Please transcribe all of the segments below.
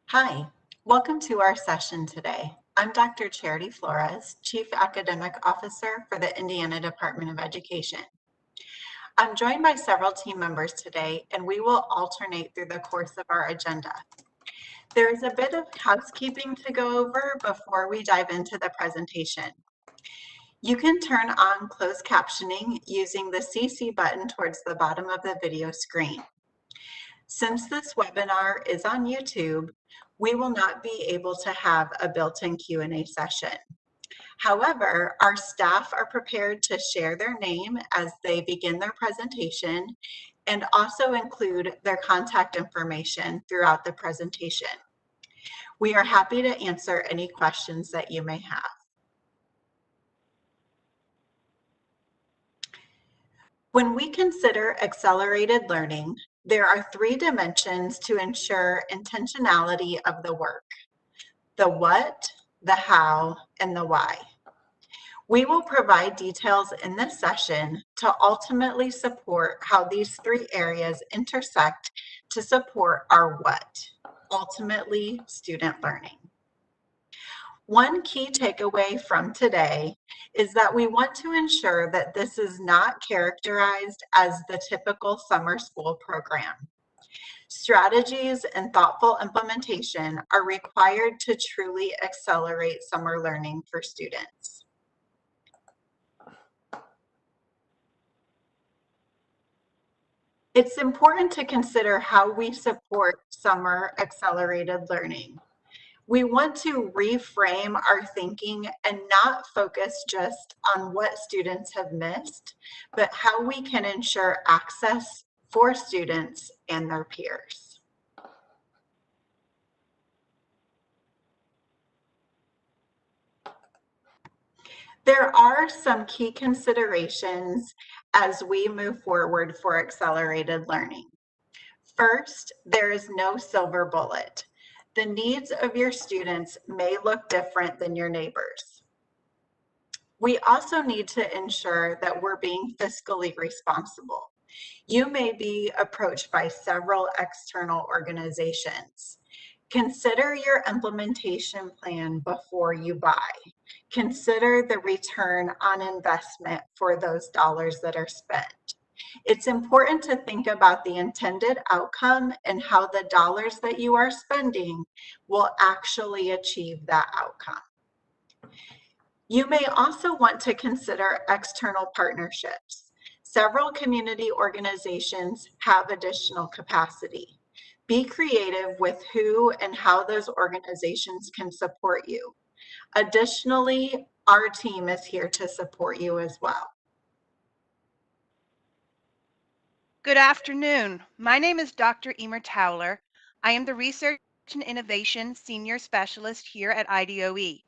Hi, welcome to our session today. I'm Dr. Charity Flores, Chief Academic Officer for the Indiana Department of Education. I'm joined by several team members today, and we will alternate through the course of our agenda. There is a bit of housekeeping to go over before we dive into the presentation. You can turn on closed captioning using the CC button towards the bottom of the video screen. Since this webinar is on YouTube, we will not be able to have a built-in Q&A session. However, our staff are prepared to share their name as they begin their presentation and also include their contact information throughout the presentation. We are happy to answer any questions that you may have. When we consider accelerated learning, there are three dimensions to ensure intentionality of the work: the what, the how, and the why. We will provide details in this session to ultimately support how these three areas intersect to support our what, ultimately student learning. One key takeaway from today is that we want to ensure that this is not characterized as the typical summer school program. Strategies and thoughtful implementation are required to truly accelerate summer learning for students. It's important to consider how we support summer accelerated learning. We want to reframe our thinking and not focus just on what students have missed, but how we can ensure access for students and their peers. There are some key considerations as we move forward for accelerated learning. First, there is no silver bullet. The needs of your students may look different than your neighbors. We also need to ensure that we're being fiscally responsible. You may be approached by several external organizations. Consider your implementation plan before you buy. Consider the return on investment for those dollars that are spent. It's important to think about the intended outcome and how the dollars that you are spending will actually achieve that outcome. You may also want to consider external partnerships. Several community organizations have additional capacity. Be creative with who and how those organizations can support you. Additionally, our team is here to support you as well. Good afternoon. My name is Dr. Emer Towler. I am the Research and Innovation Senior Specialist here at IDOE.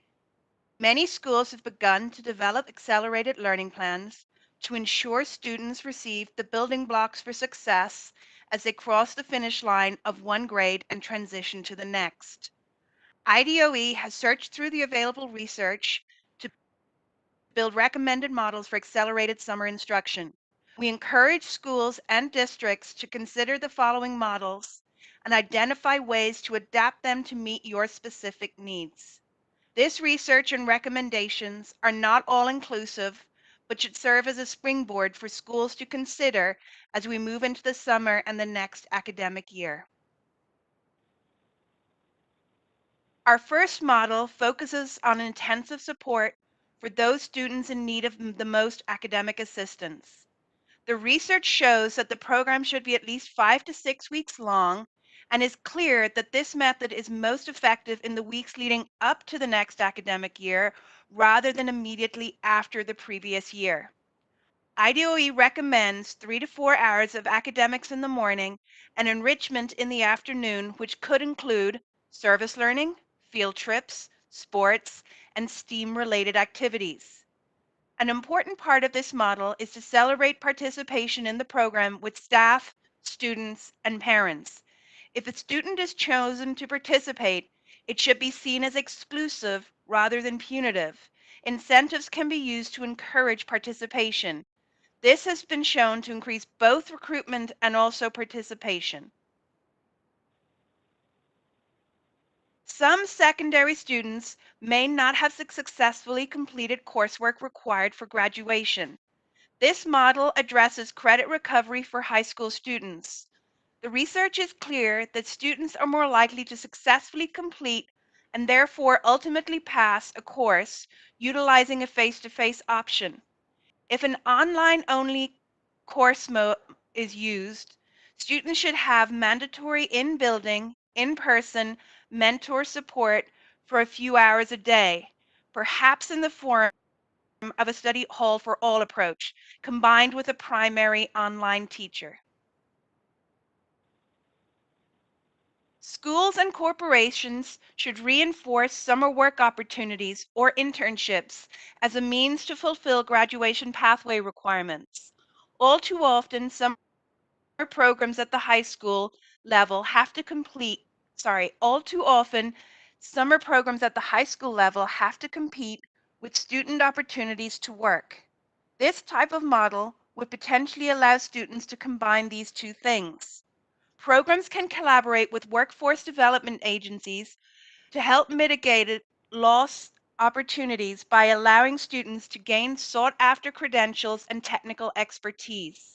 Many schools have begun to develop accelerated learning plans to ensure students receive the building blocks for success as they cross the finish line of one grade and transition to the next. IDOE has searched through the available research to build recommended models for accelerated summer instruction. We encourage schools and districts to consider the following models and identify ways to adapt them to meet your specific needs. This research and recommendations are not all inclusive, but should serve as a springboard for schools to consider as we move into the summer and the next academic year. Our first model focuses on intensive support for those students in need of the most academic assistance. The research shows that the program should be at least 5 to 6 weeks long and is clear that this method is most effective in the weeks leading up to the next academic year rather than immediately after the previous year. IDOE recommends 3 to 4 hours of academics in the morning and enrichment in the afternoon, which could include service learning, field trips, sports, and STEAM-related activities. An important part of this model is to celebrate participation in the program with staff, students, and parents. If a student is chosen to participate, it should be seen as exclusive rather than punitive. Incentives can be used to encourage participation. This has been shown to increase both recruitment and also participation. Some secondary students may not have successfully completed coursework required for graduation. This model addresses credit recovery for high school students. The research is clear that students are more likely to successfully complete and therefore ultimately pass a course utilizing a face-to-face option. If an online-only course is used, students should have mandatory in-building, in-person mentor support for a few hours a day, perhaps in the form of a study hall for all approach, combined with a primary online teacher. Schools and corporations should reinforce summer work opportunities or internships as a means to fulfill graduation pathway requirements. All too often, summer programs at the high school level have to all too often, summer programs at the high school level have to compete with student opportunities to work. This type of model would potentially allow students to combine these two things. Programs can collaborate with workforce development agencies to help mitigate lost opportunities by allowing students to gain sought after credentials and technical expertise.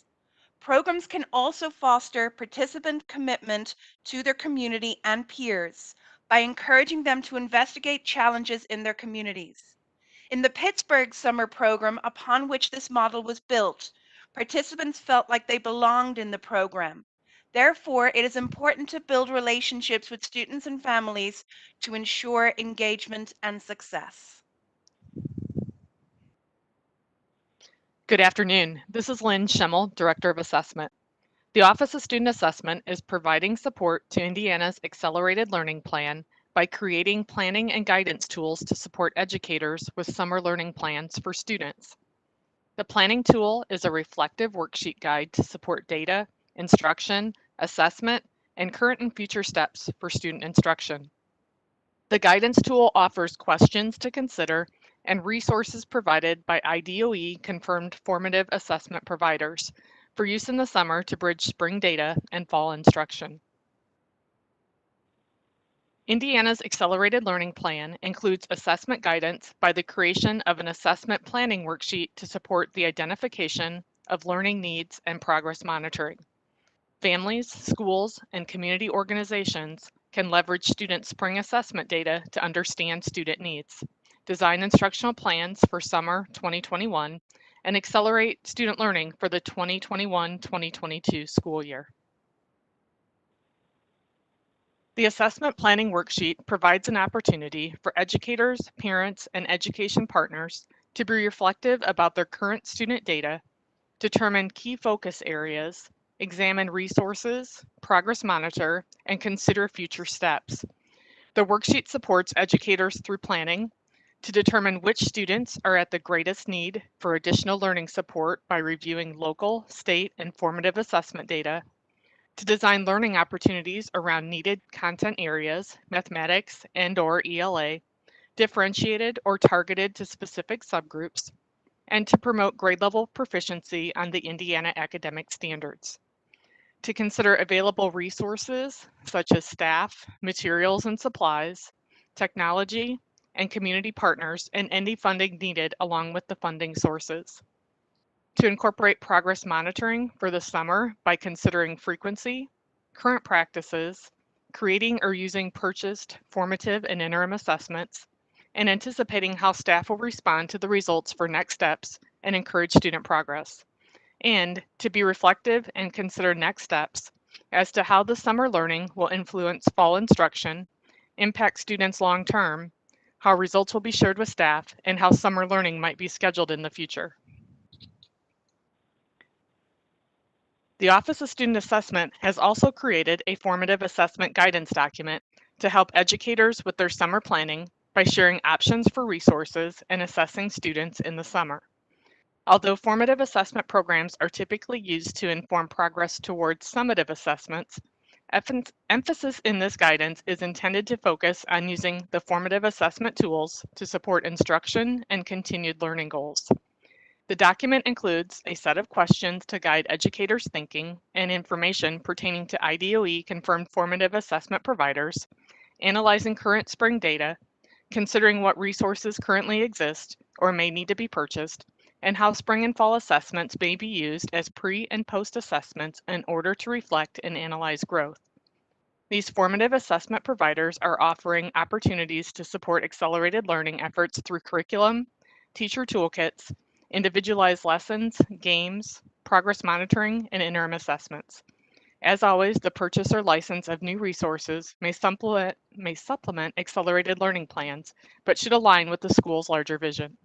Programs can also foster participant commitment to their community and peers by encouraging them to investigate challenges in their communities. In the Pittsburgh summer program upon which this model was built, participants felt like they belonged in the program. Therefore, it is important to build relationships with students and families to ensure engagement and success. Good afternoon. This is Lynn Schemmel, Director of Assessment. The Office of Student Assessment is providing support to Indiana's Accelerated Learning Plan by creating planning and guidance tools to support educators with summer learning plans for students. The planning tool is a reflective worksheet guide to support data, instruction, assessment, and current and future steps for student instruction. The guidance tool offers questions to consider and resources provided by IDOE confirmed formative assessment providers for use in the summer to bridge spring data and fall instruction. Indiana's Accelerated Learning Plan includes assessment guidance by the creation of an assessment planning worksheet to support the identification of learning needs and progress monitoring. Families, schools, and community organizations can leverage student spring assessment data to understand student needs, design instructional plans for summer 2021, and accelerate student learning for the 2021-2022 school year. The assessment planning worksheet provides an opportunity for educators, parents, and education partners to be reflective about their current student data, determine key focus areas, examine resources, progress monitor, and consider future steps. The worksheet supports educators through planning to determine which students are at the greatest need for additional learning support by reviewing local, state, and formative assessment data, to design learning opportunities around needed content areas, mathematics and/or ELA, differentiated or targeted to specific subgroups, and to promote grade level proficiency on the Indiana academic standards. To consider available resources such as staff, materials and supplies, technology, and community partners, and any funding needed along with the funding sources. To incorporate progress monitoring for the summer by considering frequency, current practices, creating or using purchased formative and interim assessments, and anticipating how staff will respond to the results for next steps and encourage student progress. And to be reflective and consider next steps as to how the summer learning will influence fall instruction, impact students long term, how results will be shared with staff, and how summer learning might be scheduled in the future. The Office of Student Assessment has also created a formative assessment guidance document to help educators with their summer planning by sharing options for resources and assessing students in the summer. Although formative assessment programs are typically used to inform progress towards summative assessments, emphasis in this guidance is intended to focus on using the formative assessment tools to support instruction and continued learning goals. The document includes a set of questions to guide educators' thinking and information pertaining to IDOE confirmed formative assessment providers analyzing current spring data, considering what resources currently exist or may need to be purchased, and how spring and fall assessments may be used as pre and post assessments in order to reflect and analyze growth. These formative assessment providers are offering opportunities to support accelerated learning efforts through curriculum, teacher toolkits, individualized lessons, games, progress monitoring, and interim assessments. As always, the purchase or license of new resources may supplement accelerated learning plans, but should align with the school's larger vision.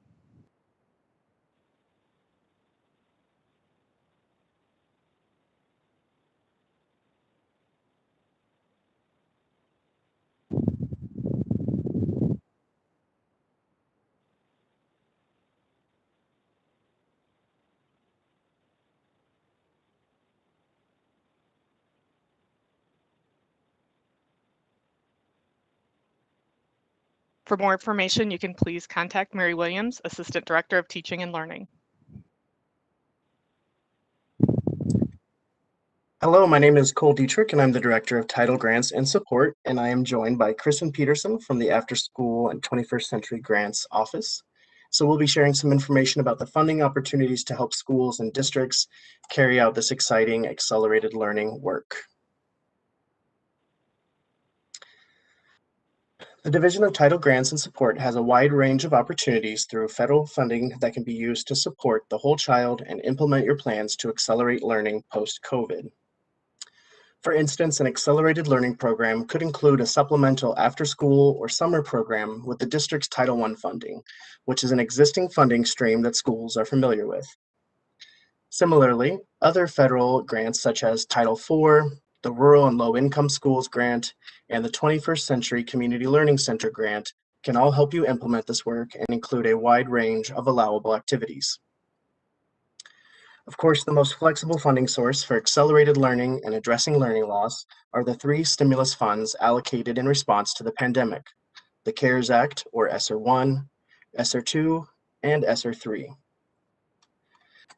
For more information, you can please contact Mary Williams, Assistant Director of Teaching and Learning. Hello, my name is Cole Dietrich, and I'm the Director of Title Grants and Support, and I am joined by Kristen Peterson from the After School and 21st Century Grants Office. So we'll be sharing some information about the funding opportunities to help schools and districts carry out this exciting accelerated learning work. The Division of Title Grants and Support has a wide range of opportunities through federal funding that can be used to support the whole child and implement your plans to accelerate learning post-COVID. For instance, an accelerated learning program could include a supplemental after-school or summer program with the district's Title I funding, which is an existing funding stream that schools are familiar with. Similarly, other federal grants such as Title IV, the Rural and Low-Income Schools Grant, and the 21st Century Community Learning Center Grant can all help you implement this work and include a wide range of allowable activities. Of course, the most flexible funding source for accelerated learning and addressing learning loss are the three stimulus funds allocated in response to the pandemic: the CARES Act, or ESSER 1, ESSER 2, and ESSER 3.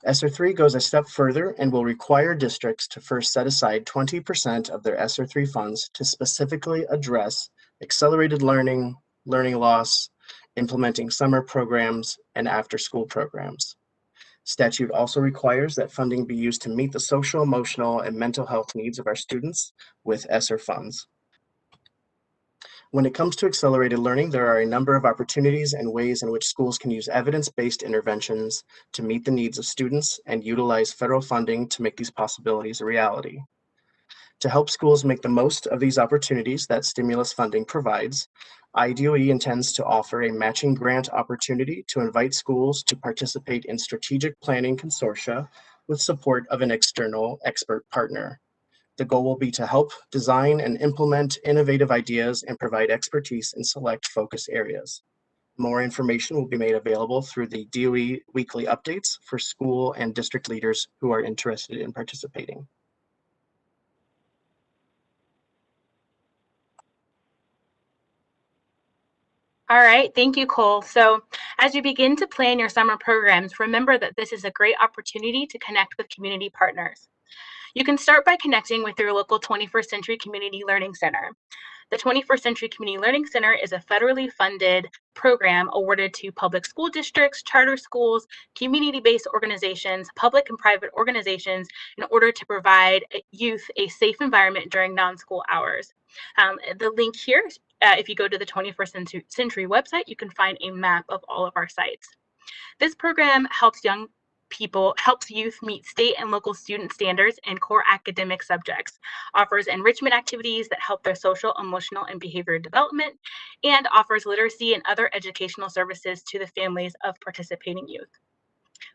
ESSER 3 goes a step further and will require districts to first set aside 20% of their ESSER 3 funds to specifically address accelerated learning, learning loss, implementing summer programs, and after-school programs. Statute also requires that funding be used to meet the social, emotional, and mental health needs of our students with ESSER funds. When it comes to accelerated learning, there are a number of opportunities and ways in which schools can use evidence-based interventions to meet the needs of students and utilize federal funding to make these possibilities a reality. To help schools make the most of these opportunities that stimulus funding provides, IDOE intends to offer a matching grant opportunity to invite schools to participate in strategic planning consortia with support of an external expert partner. The goal will be to help design and implement innovative ideas and provide expertise in select focus areas. More information will be made available through the DOE weekly updates for school and district leaders who are interested in participating. All right, thank you, Cole. So as you begin to plan your summer programs, remember that this is a great opportunity to connect with community partners. You can start by connecting with your local 21st Century Community Learning Center. The 21st Century Community Learning Center is a federally funded program awarded to public school districts, charter schools, community-based organizations, public and private organizations in order to provide youth a safe environment during non-school hours. The link here, if you go to the 21st Century website, you can find a map of all of our sites. This program helps youth meet state and local student standards in core academic subjects, offers enrichment activities that help their social, emotional, and behavioral development, and offers literacy and other educational services to the families of participating youth.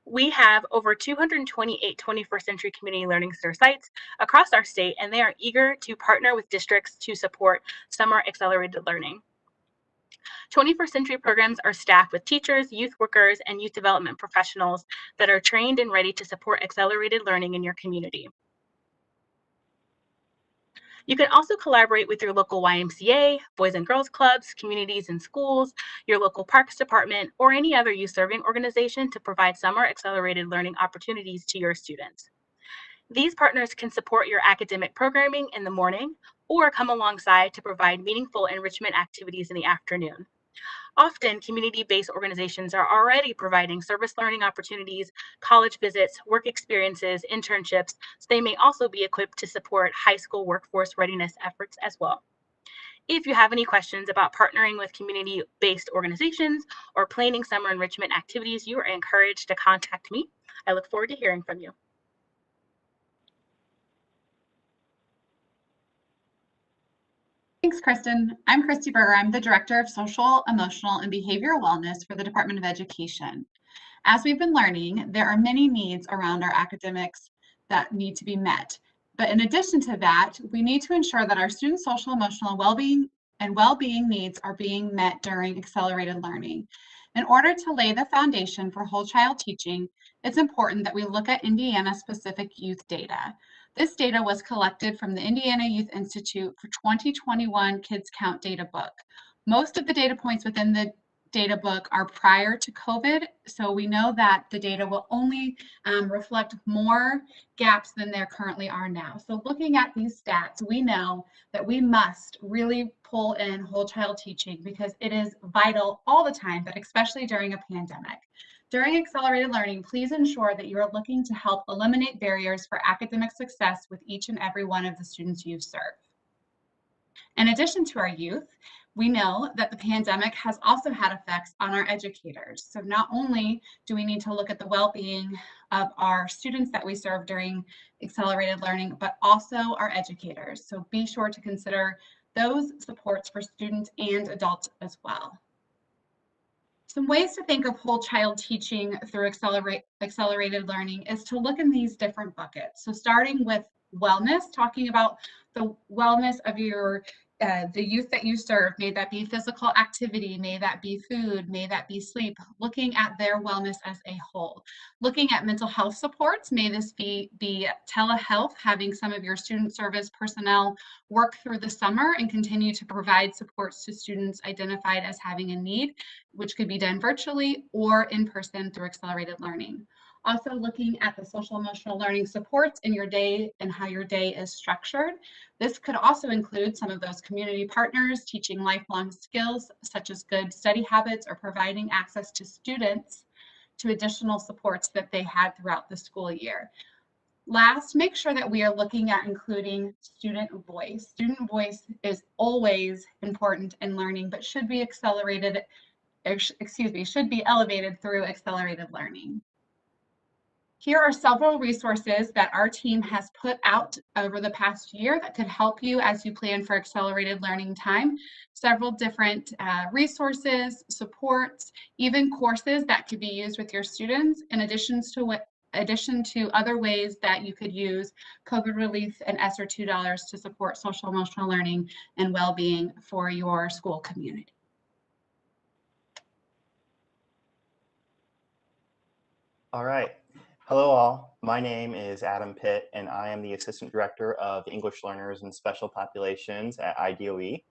We have over 228 21st Century Community Learning Center sites across our state, and they are eager to partner with districts to support summer accelerated learning. 21st Century programs are staffed with teachers, youth workers, and youth development professionals that are trained and ready to support accelerated learning in your community. You can also collaborate with your local YMCA, Boys and Girls Clubs, communities and schools, your local Parks Department, or any other youth serving organization to provide summer accelerated learning opportunities to your students. These partners can support your academic programming in the morning or come alongside to provide meaningful enrichment activities in the afternoon. Often, community-based organizations are already providing service learning opportunities, college visits, work experiences, internships, so they may also be equipped to support high school workforce readiness efforts as well. If you have any questions about partnering with community-based organizations or planning summer enrichment activities, you are encouraged to contact me. I look forward to hearing from you. Thanks, Kristen. I'm Christy Berger. I'm the Director of Social, Emotional, and Behavioral Wellness for the Department of Education. As we've been learning, there are many needs around our academics that need to be met. But in addition to that, we need to ensure that our students' social, emotional, and well-being needs are being met during accelerated learning. In order to lay the foundation for whole child teaching, it's important that we look at Indiana-specific youth data. This data was collected from the Indiana Youth Institute for 2021 Kids Count Data Book. Most of the data points within the data book are prior to COVID, so we know that the data will only reflect more gaps than there currently are now. So looking at these stats, we know that we must really pull in whole child teaching because it is vital all the time, but especially during a pandemic. During accelerated learning, please ensure that you are looking to help eliminate barriers for academic success with each and every one of the students you serve. In addition to our youth, we know that the pandemic has also had effects on our educators. So not only do we need to look at the well-being of our students that we serve during accelerated learning, but also our educators. So be sure to consider those supports for students and adults as well. Some ways to think of whole child teaching through accelerated learning is to look in these different buckets. So starting with wellness, talking about the wellness of the youth that you serve, may that be physical activity, may that be food, may that be sleep, looking at their wellness as a whole. Looking at mental health supports, may this be telehealth, having some of your student service personnel work through the summer and continue to provide supports to students identified as having a need, which could be done virtually or in person through accelerated learning. Also looking at the social emotional learning supports in your day and how your day is structured. This could also include some of those community partners teaching lifelong skills such as good study habits or providing access to students to additional supports that they had throughout the school year. Last, make sure that we are looking at including student voice. Student voice is always important in learning, but should be elevated through accelerated learning. Here are several resources that our team has put out over the past year that could help you as you plan for accelerated learning time. Several different resources, supports, even courses that could be used with your students, in addition to other ways that you could use COVID relief and ESSER $2 to support social emotional learning and well-being for your school community. All right. Hello all, my name is Adam Pitt and I am the Assistant Director of English Learners and Special Populations at IDOE.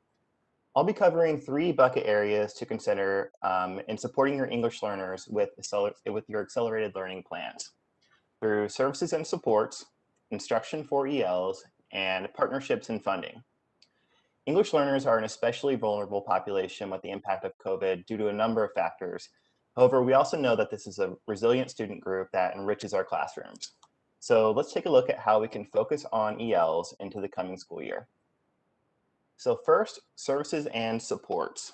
I'll be covering 3 bucket areas to consider in supporting your English learners with your accelerated learning plans through services and supports, instruction for ELs, and partnerships and funding. English learners are an especially vulnerable population with the impact of COVID due to a number of factors. However, we also know that this is a resilient student group that enriches our classrooms. So let's take a look at how we can focus on ELs into the coming school year. So first, services and supports.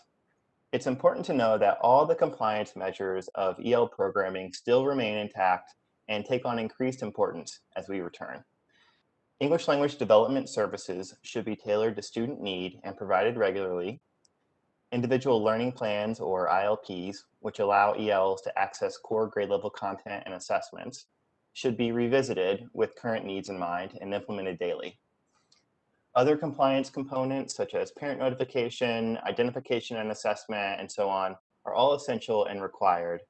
It's important to know that all the compliance measures of EL programming still remain intact and take on increased importance as we return. English language development services should be tailored to student need and provided regularly. Individual learning plans, or ILPs, which allow ELs to access core grade level content and assessments, should be revisited with current needs in mind and implemented daily. Other compliance components, such as parent notification, identification and assessment, and so on, are all essential and required,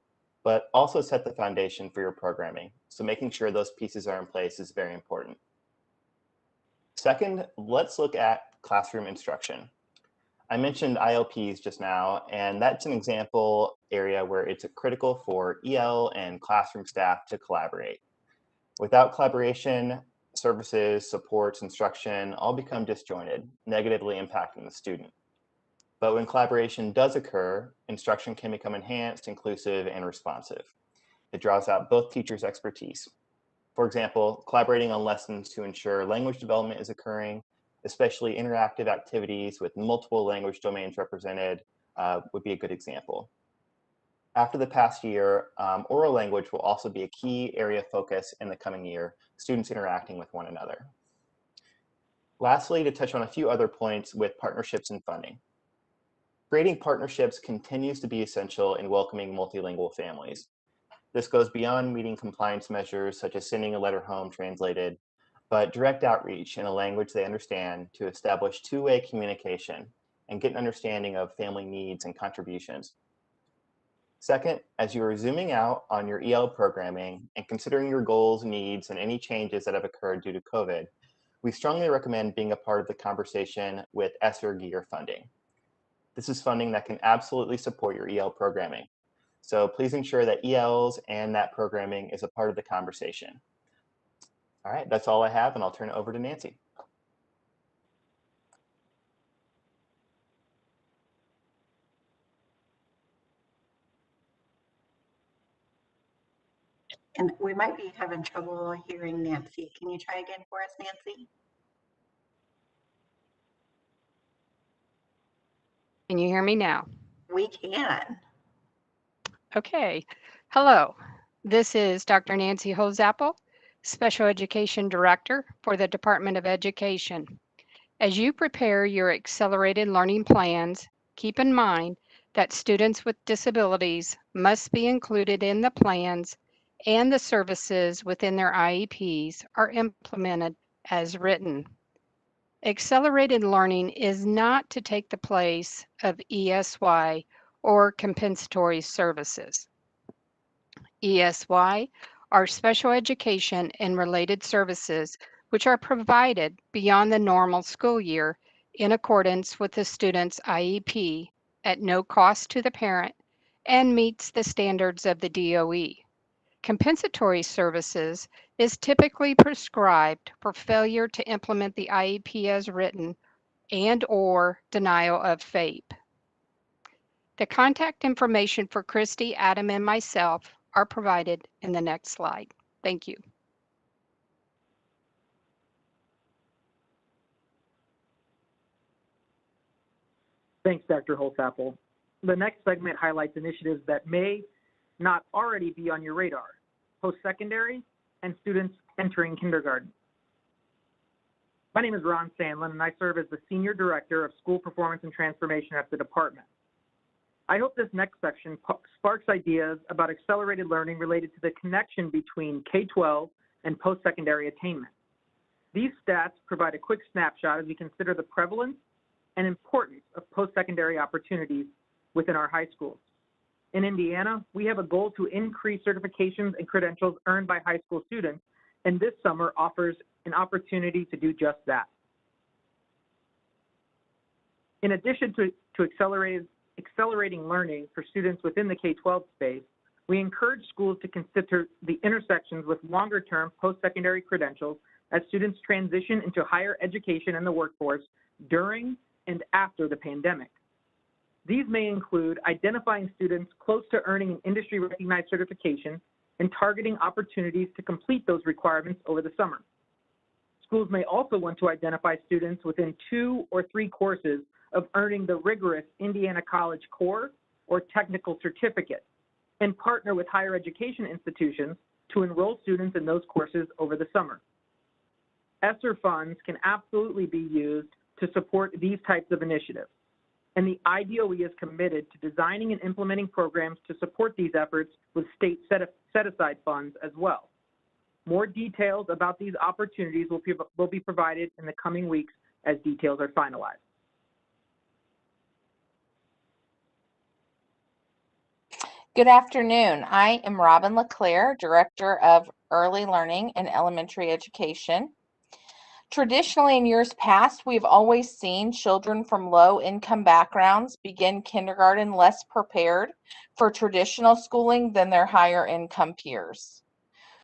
but also set the foundation for your programming. So making sure those pieces are in place is very important. Second, let's look at classroom instruction. I mentioned ILPs just now, and that's an example area where it's critical for EL and classroom staff to collaborate. Without collaboration, services, supports, instruction all become disjointed, negatively impacting the student. But when collaboration does occur, instruction can become enhanced, inclusive, and responsive. It draws out both teachers' expertise. For example, collaborating on lessons to ensure language development is occurring, especially interactive activities with multiple language domains represented, would be a good example. After the past year, oral language will also be a key area of focus in the coming year, students interacting with one another. Lastly, to touch on a few other points with partnerships and funding. Creating partnerships continues to be essential in welcoming multilingual families. This goes beyond meeting compliance measures such as sending a letter home translated, but direct outreach in a language they understand to establish two-way communication and get an understanding of family needs and contributions. Second, as you are zooming out on your EL programming and considering your goals, needs, and any changes that have occurred due to COVID, we strongly recommend being a part of the conversation with ESSER GEAR funding. This is funding that can absolutely support your EL programming. So please ensure that ELs and that programming is a part of the conversation. All right, that's all I have, and I'll turn it over to Nancy. And we might be having trouble hearing Nancy. Can you try again for us, Nancy? Can you hear me now? We can. Okay. Hello. This is Dr. Nancy Hosapple, Special Education Director for the Department of Education. As you prepare your accelerated learning plans, keep in mind that students with disabilities must be included in the plans and the services within their IEPs are implemented as written. Accelerated learning is not to take the place of ESY or compensatory services. ESY are special education and related services which are provided beyond the normal school year in accordance with the student's IEP at no cost to the parent and meets the standards of the DOE. Compensatory services is typically prescribed for failure to implement the IEP as written and/or denial of FAPE. The contact information for Christy, Adam, and myself are provided in the next slide. Thank you. Thanks, Dr. Holzapfel. The next segment highlights initiatives that may not already be on your radar: post-secondary and students entering kindergarten. My name is Ron Sandlin, and I serve as the Senior Director of School Performance and Transformation at the department. I hope this next section sparks ideas about accelerated learning related to the connection between K-12 and post-secondary attainment. These stats provide a quick snapshot as we consider the prevalence and importance of post-secondary opportunities within our high schools. In Indiana, we have a goal to increase certifications and credentials earned by high school students, and this summer offers an opportunity to do just that. In addition to accelerating learning for students within the K-12 space, we encourage schools to consider the intersections with longer-term post-secondary credentials as students transition into higher education and the workforce during and after the pandemic. These may include identifying students close to earning an industry-recognized certification and targeting opportunities to complete those requirements over the summer. Schools may also want to identify students within 2 or 3 courses of earning the rigorous Indiana College Core or Technical Certificate and partner with higher education institutions to enroll students in those courses over the summer. ESSER funds can absolutely be used to support these types of initiatives, and the IDOE is committed to designing and implementing programs to support these efforts with state set-aside funds as well. More details about these opportunities will be provided in the coming weeks as details are finalized. Good afternoon. I am Robin LeClaire, Director of Early Learning and Elementary Education. Traditionally, in years past, we've always seen children from low-income backgrounds begin kindergarten less prepared for traditional schooling than their higher-income peers.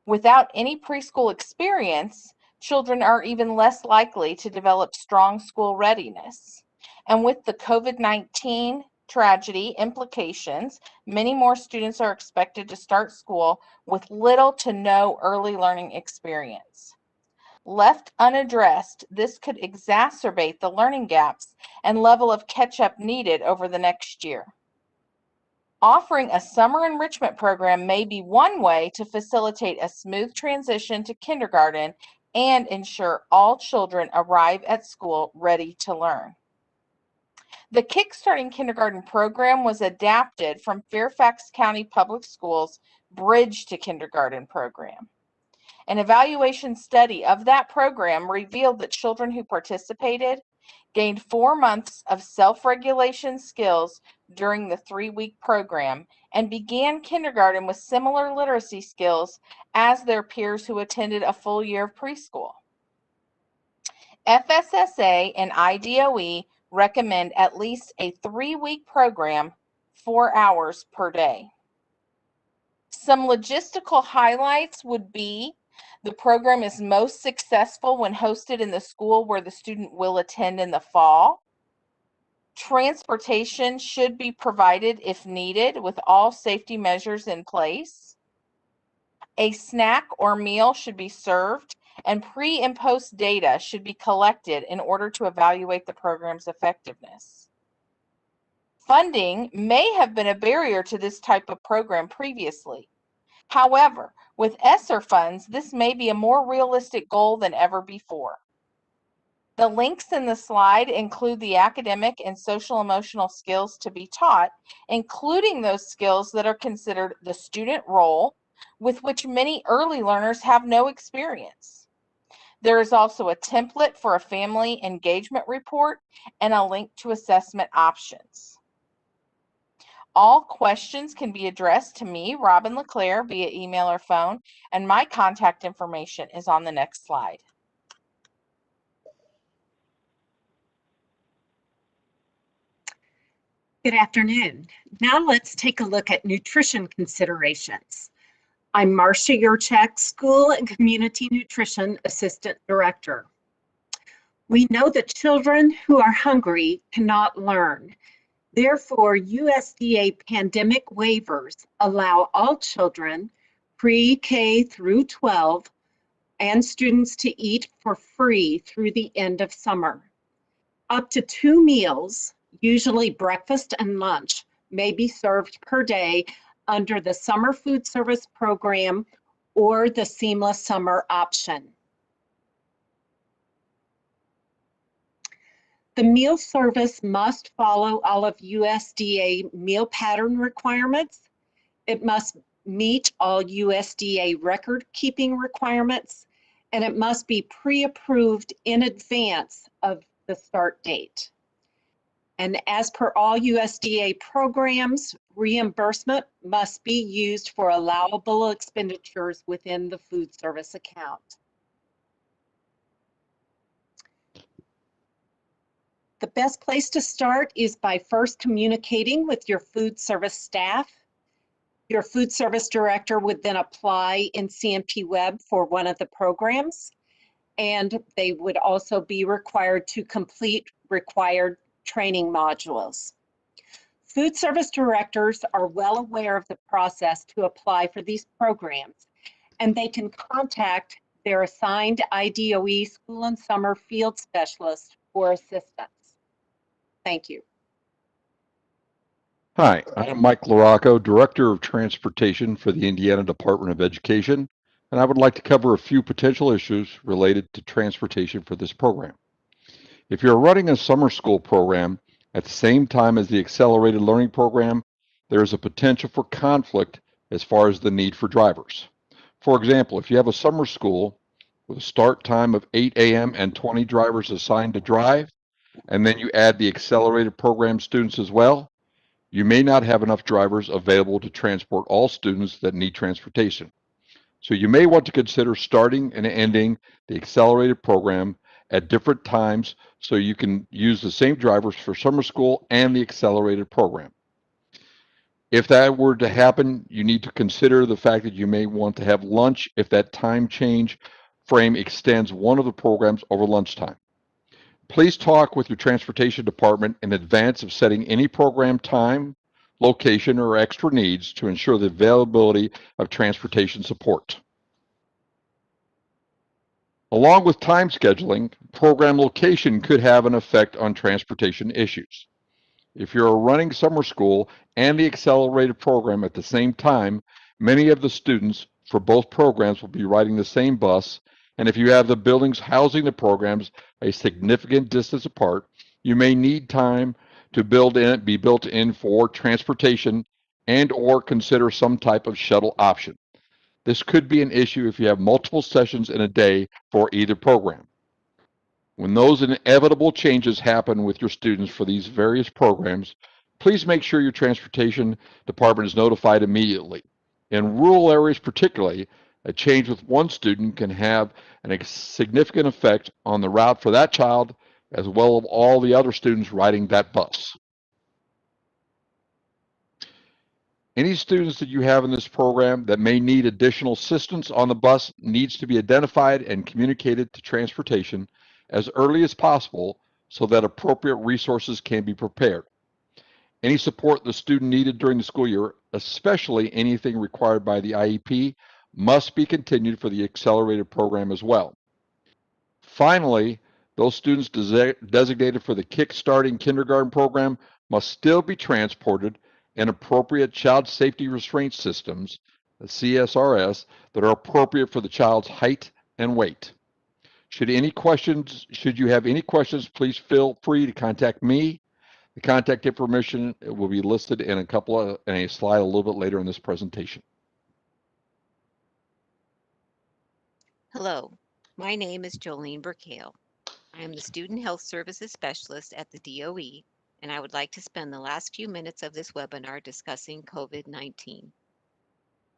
Without any preschool experience, children are even less likely to develop strong school readiness. And with the COVID-19 tragedy implications, many more students are expected to start school with little to no early learning experience. Left unaddressed, this could exacerbate the learning gaps and level of catch-up needed over the next year. Offering a summer enrichment program may be one way to facilitate a smooth transition to kindergarten and ensure all children arrive at school ready to learn. The Kickstarting Kindergarten program was adapted from Fairfax County Public Schools' Bridge to Kindergarten program. An evaluation study of that program revealed that children who participated gained 4 months of self-regulation skills during the 3-week program and began kindergarten with similar literacy skills as their peers who attended a full year of preschool. FSSA and IDOE recommend at least a 3-week program, 4 hours per day. Some logistical highlights would be the program is most successful when hosted in the school where the student will attend in the fall. Transportation should be provided if needed with all safety measures in place. A snack or meal should be served, and pre and post data should be collected in order to evaluate the program's effectiveness. Funding may have been a barrier to this type of program previously. However, with ESSER funds, this may be a more realistic goal than ever before. The links in the slide include the academic and social emotional skills to be taught, including those skills that are considered the student role, with which many early learners have no experience. There is also a template for a family engagement report and a link to assessment options. All questions can be addressed to me, Robin LeClaire, via email or phone, and my contact information is on the next slide. Good afternoon. Now let's take a look at nutrition considerations. I'm Marcia Yurchak, School and Community Nutrition Assistant Director. We know that children who are hungry cannot learn. Therefore, USDA pandemic waivers allow all children, pre-K through 12, and students to eat for free through the end of summer. Up to 2 meals, usually breakfast and lunch, may be served per day under the Summer Food Service Program or the Seamless Summer option. The meal service must follow all of USDA meal pattern requirements. It must meet all USDA record keeping requirements, and it must be pre-approved in advance of the start date. And as per all USDA programs, reimbursement must be used for allowable expenditures within the food service account. The best place to start is by first communicating with your food service staff. Your food service director would then apply in CMP Web for one of the programs, and they would also be required to complete required training modules. Food service directors are well aware of the process to apply for these programs, and they can contact their assigned IDOE school and summer field specialist for assistance. Thank you. Hi, I'm Mike LaRocco, Director of Transportation for the Indiana Department of Education, and I would like to cover a few potential issues related to transportation for this program. If you're running a summer school program at the same time as the accelerated learning program, there is a potential for conflict as far as the need for drivers. For example, if you have a summer school with a start time of 8 a.m. and 20 drivers assigned to drive, and then you add the accelerated program students as well, you may not have enough drivers available to transport all students that need transportation. So you may want to consider starting and ending the accelerated program at different times so you can use the same drivers for summer school and the accelerated program. If that were to happen, you need to consider the fact that you may want to have lunch if that time change frame extends one of the programs over lunchtime. Please talk with your transportation department in advance of setting any program time, location, or extra needs to ensure the availability of transportation support. Along with time scheduling, program location could have an effect on transportation issues. If you're running summer school and the accelerated program at the same time, many of the students for both programs will be riding the same bus, and if you have the buildings housing the programs a significant distance apart, you may need time to be built in for transportation and or consider some type of shuttle option. This could be an issue if you have multiple sessions in a day for either program. When those inevitable changes happen with your students for these various programs, please make sure your transportation department is notified immediately. In rural areas particularly, a change with one student can have a significant effect on the route for that child as well as all the other students riding that bus. Any students that you have in this program that may need additional assistance on the bus needs to be identified and communicated to transportation as early as possible so that appropriate resources can be prepared. Any support the student needed during the school year, especially anything required by the IEP, must be continued for the accelerated program as well. Finally, those students designated for the Kick-Starting Kindergarten program must still be transported in appropriate child safety restraint systems, the CSRS, that are appropriate for the child's height and weight. Should you have any questions, please feel free to contact me. The contact information will be listed in a slide a little bit later in this presentation. Hello, my name is Jolene Burkale. I am the Student Health Services Specialist at the DOE, and I would like to spend the last few minutes of this webinar discussing COVID-19.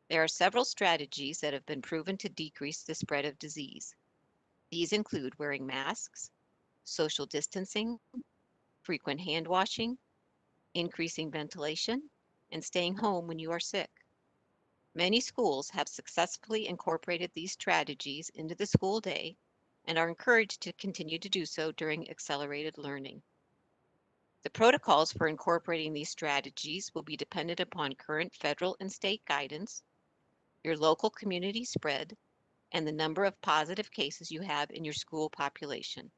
There are several strategies that have been proven to decrease the spread of disease. These include wearing masks, social distancing, frequent hand washing, increasing ventilation, and staying home when you are sick. Many schools have successfully incorporated these strategies into the school day and are encouraged to continue to do so during accelerated learning. The protocols for incorporating these strategies will be dependent upon current federal and state guidance, your local community spread, and the number of positive cases you have in your school population.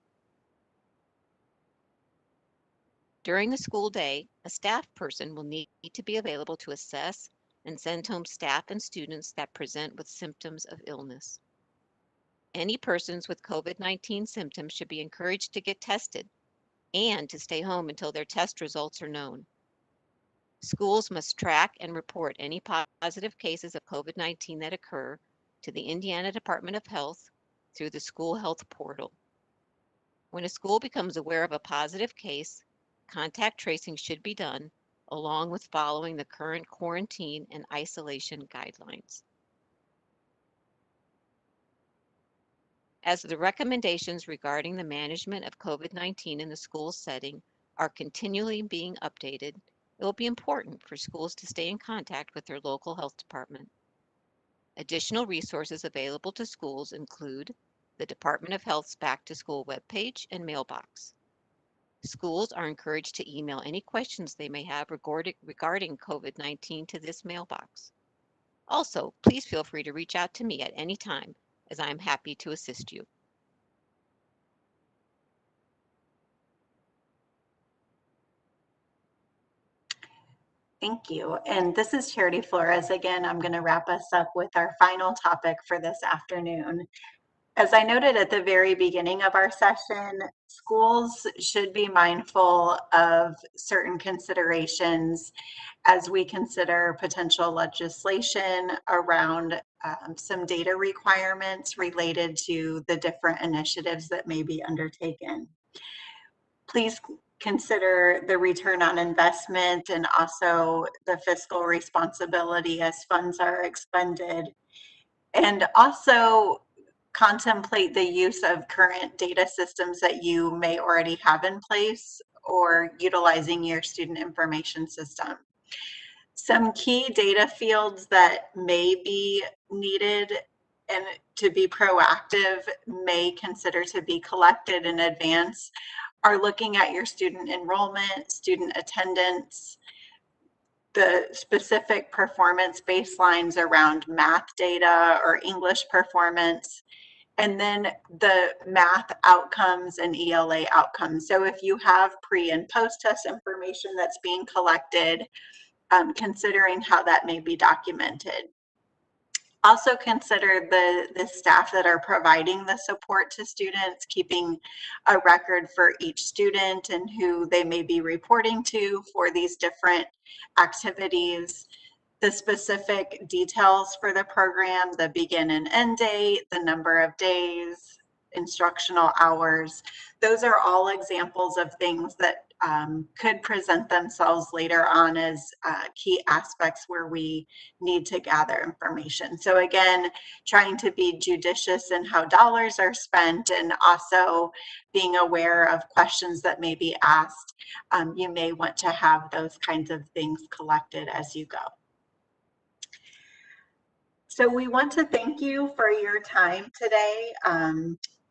During the school day, a staff person will need to be available to assess and send home staff and students that present with symptoms of illness. Any persons with COVID-19 symptoms should be encouraged to get tested and to stay home until their test results are known. Schools must track and report any positive cases of COVID-19 that occur to the Indiana Department of Health through the school health portal. When a school becomes aware of a positive case, contact tracing should be done along with following the current quarantine and isolation guidelines. As the recommendations regarding the management of COVID-19 in the school setting are continually being updated, it will be important for schools to stay in contact with their local health department. Additional resources available to schools include the Department of Health's Back to School webpage and mailbox. Schools are encouraged to email any questions they may have regarding COVID-19 to this mailbox. Also, please feel free to reach out to me at any time, as I am happy to assist you. Thank you. And this is Charity Flores. Again, I'm going to wrap us up with our final topic for this afternoon. As I noted at the very beginning of our session, schools should be mindful of certain considerations as we consider potential legislation around some data requirements related to the different initiatives that may be undertaken. Please consider the return on investment and also the fiscal responsibility as funds are expended. And also contemplate the use of current data systems that you may already have in place or utilizing your student information system. Some key data fields that may be needed and to be proactive may consider to be collected in advance are looking at your student enrollment, student attendance, the specific performance baselines around math data or English performance, and then the math outcomes and ELA outcomes. So if you have pre and post test information that's being collected, considering how that may be documented. Also consider the staff that are providing the support to students, keeping a record for each student and who they may be reporting to for these different activities, the specific details for the program, the begin and end date, the number of days, instructional hours. Those are all examples of things that could present themselves later on as key aspects where we need to gather information. So again, trying to be judicious in how dollars are spent and also being aware of questions that may be asked. You may want to have those kinds of things collected as you go. So we want to thank you for your time today.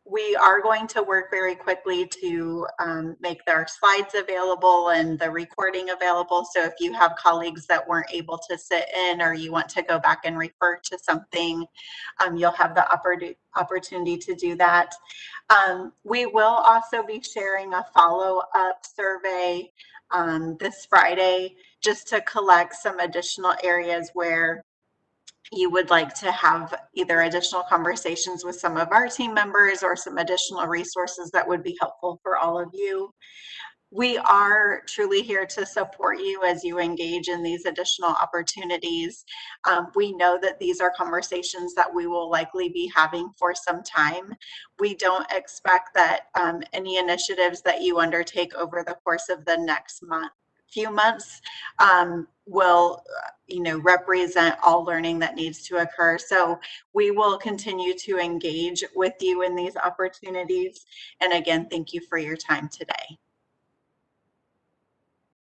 We are going to work very quickly to make our slides available and the recording available. So if you have colleagues that weren't able to sit in or you want to go back and refer to something, you'll have the opportunity to do that. We will also be sharing a follow-up survey this Friday just to collect some additional areas where you would like to have either additional conversations with some of our team members or some additional resources that would be helpful for all of you. We are truly here to support you as you engage in these additional opportunities. We know that these are conversations that we will likely be having for some time. We don't expect that any initiatives that you undertake over the course of the next few months will represent all learning that needs to occur. So we will continue to engage with you in these opportunities. And again, thank you for your time today.